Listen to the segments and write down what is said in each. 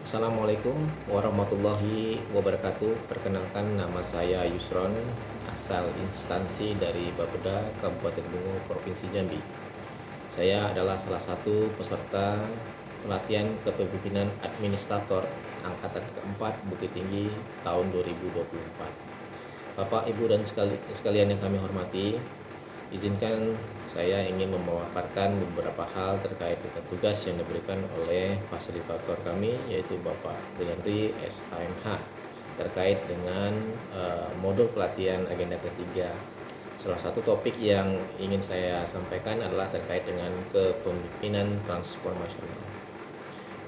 Assalamualaikum warahmatullahi wabarakatuh. Perkenalkan, nama saya Yusron, asal instansi dari Bapeda, Kabupaten Bungo, Provinsi Jambi. Saya adalah salah satu peserta pelatihan kepemimpinan administrator angkatan keempat Bukit Tinggi tahun 2024. Bapak, Ibu, dan sekalian yang kami hormati, izinkan saya ingin memaparkan beberapa hal terkait dengan tugas yang diberikan oleh fasilitator kami, yaitu Bapak Deandri SHMH, terkait dengan modul pelatihan agenda ketiga. Salah satu topik yang ingin saya sampaikan adalah terkait dengan kepemimpinan transformasional.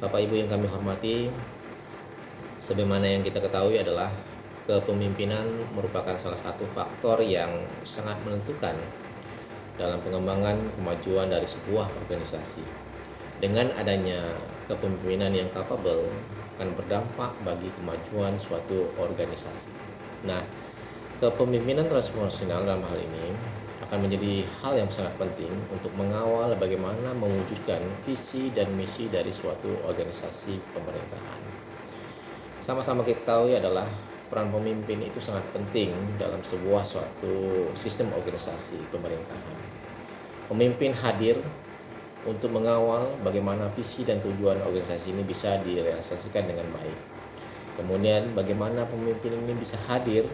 Bapak Ibu yang kami hormati, sebagaimana yang kita ketahui adalah kepemimpinan merupakan salah satu faktor yang sangat menentukan dalam pengembangan kemajuan dari sebuah organisasi. Dengan adanya kepemimpinan yang capable akan berdampak bagi kemajuan suatu organisasi. Nah, kepemimpinan transformasional dalam hal ini akan menjadi hal yang sangat penting untuk mengawal bagaimana mewujudkan visi dan misi dari suatu organisasi pemerintahan. Sama-sama kita ketahui adalah peran pemimpin itu sangat penting dalam suatu sistem organisasi pemerintahan. Pemimpin hadir untuk mengawal bagaimana visi dan tujuan organisasi ini bisa direalisasikan dengan baik. Kemudian bagaimana pemimpin ini bisa hadir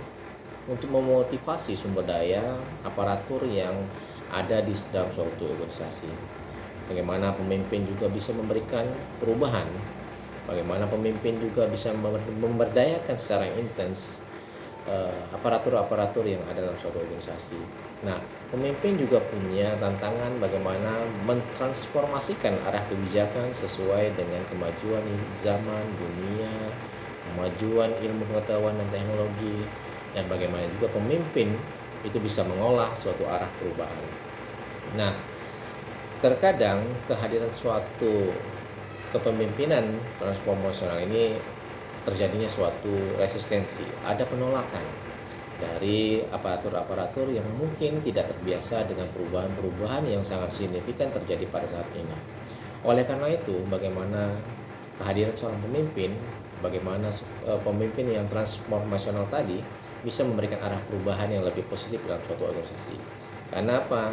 untuk memotivasi sumber daya aparatur yang ada di dalam suatu organisasi. Bagaimana pemimpin juga bisa memberikan perubahan. Bagaimana pemimpin juga bisa memberdayakan secara intens aparatur-aparatur yang ada dalam suatu organisasi. Nah, pemimpin juga punya tantangan bagaimana mentransformasikan arah kebijakan sesuai dengan kemajuan zaman dunia, kemajuan ilmu pengetahuan dan teknologi, dan bagaimana juga pemimpin itu bisa mengolah suatu arah perubahan. Nah, terkadang kehadiran suatu kepemimpinan transformasional ini terjadinya suatu resistensi, ada penolakan dari aparatur-aparatur yang mungkin tidak terbiasa dengan perubahan-perubahan yang sangat signifikan terjadi pada saat ini. Oleh karena itu, bagaimana kehadiran seorang pemimpin, bagaimana pemimpin yang transformasional tadi bisa memberikan arah perubahan yang lebih positif dalam suatu organisasi. Karena apa?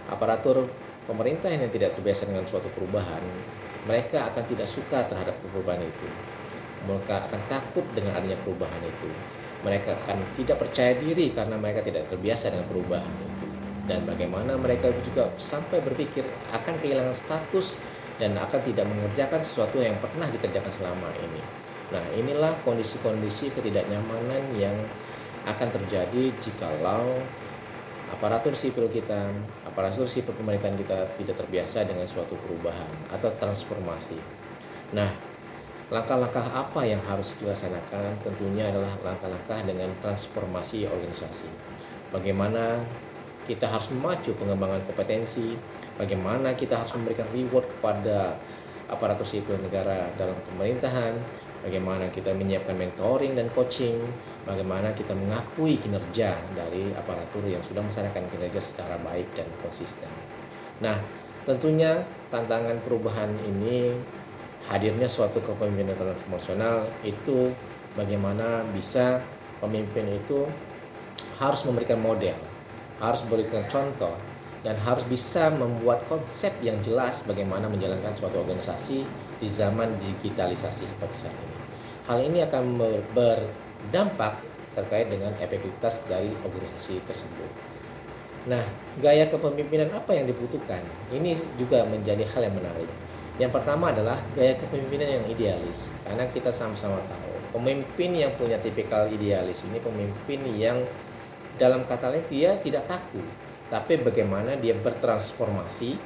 Aparatur pemerintah yang tidak terbiasa dengan suatu perubahan, mereka akan tidak suka terhadap perubahan itu. Mereka akan takut dengan adanya perubahan itu. Mereka akan tidak percaya diri karena mereka tidak terbiasa dengan perubahan itu. Dan bagaimana mereka juga sampai berpikir akan kehilangan status dan akan tidak mengerjakan sesuatu yang pernah dikerjakan selama ini. Nah, inilah kondisi-kondisi ketidaknyamanan yang akan terjadi jikalau aparatur sipil kita, aparatur sipil pemerintahan kita tidak terbiasa dengan suatu perubahan atau transformasi. Nah, langkah-langkah apa yang harus dilaksanakan? Tentunya adalah langkah-langkah dengan transformasi organisasi. Bagaimana kita harus memacu pengembangan kompetensi, bagaimana kita harus memberikan reward kepada aparatur sipil negara dalam pemerintahan, bagaimana kita menyiapkan mentoring dan coaching, bagaimana kita mengakui kinerja dari aparatur yang sudah melaksanakan kinerja secara baik dan konsisten. Nah, tentunya tantangan perubahan ini, hadirnya suatu kepemimpinan transformasional itu bagaimana bisa pemimpin itu harus memberikan model, harus memberikan contoh, dan harus bisa membuat konsep yang jelas bagaimana menjalankan suatu organisasi di zaman digitalisasi seperti saat ini. Hal ini akan berdampak terkait dengan efektivitas dari organisasi tersebut. Nah, gaya kepemimpinan apa yang dibutuhkan? Ini juga menjadi hal yang menarik. Yang pertama adalah gaya kepemimpinan yang idealis. Karena kita sama-sama tahu, pemimpin yang punya tipikal idealis ini pemimpin yang dalam kata lain dia tidak kaku, tapi bagaimana dia bertransformasi,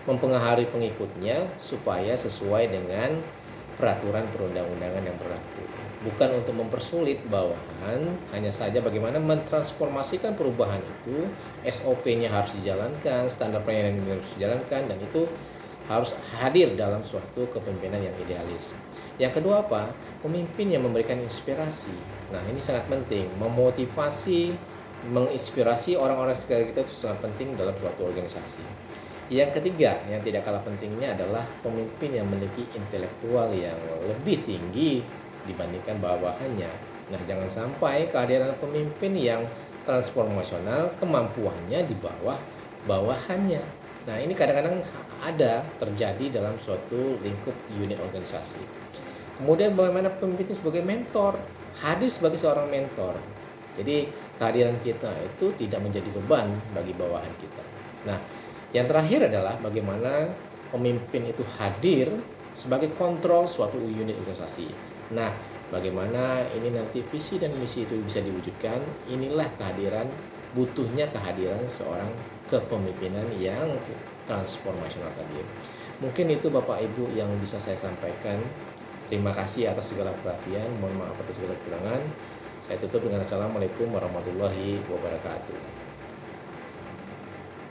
mempengaruhi pengikutnya supaya sesuai dengan peraturan perundang-undangan yang berlaku. Bukan untuk mempersulit bawahan, hanya saja bagaimana mentransformasikan perubahan itu, SOP-nya harus dijalankan, standar pelayanan harus dijalankan, dan itu harus hadir dalam suatu kepemimpinan yang idealis. Yang kedua apa? Pemimpin yang memberikan inspirasi. Nah, ini sangat penting, memotivasi, menginspirasi orang-orang sekitar kita itu sangat penting dalam suatu organisasi. Yang ketiga, yang tidak kalah pentingnya adalah pemimpin yang memiliki intelektual yang lebih tinggi dibandingkan bawahannya. Nah, jangan sampai kehadiran pemimpin yang transformasional kemampuannya di bawah bawahannya. Nah, ini kadang-kadang ada terjadi dalam suatu lingkup unit organisasi. Kemudian bagaimana pemimpin itu sebagai mentor, hadir sebagai seorang mentor. Jadi kehadiran kita itu tidak menjadi beban bagi bawahan kita. Nah, yang terakhir adalah bagaimana pemimpin itu hadir sebagai kontrol suatu unit organisasi. Nah, bagaimana ini nanti visi dan misi itu bisa diwujudkan, inilah butuhnya kehadiran seorang kepemimpinan yang transformasional tadi. Mungkin itu Bapak Ibu yang bisa saya sampaikan. Terima kasih atas segala perhatian, mohon maaf atas segala kekurangan. Saya tutup dengan assalamualaikum warahmatullahi wabarakatuh.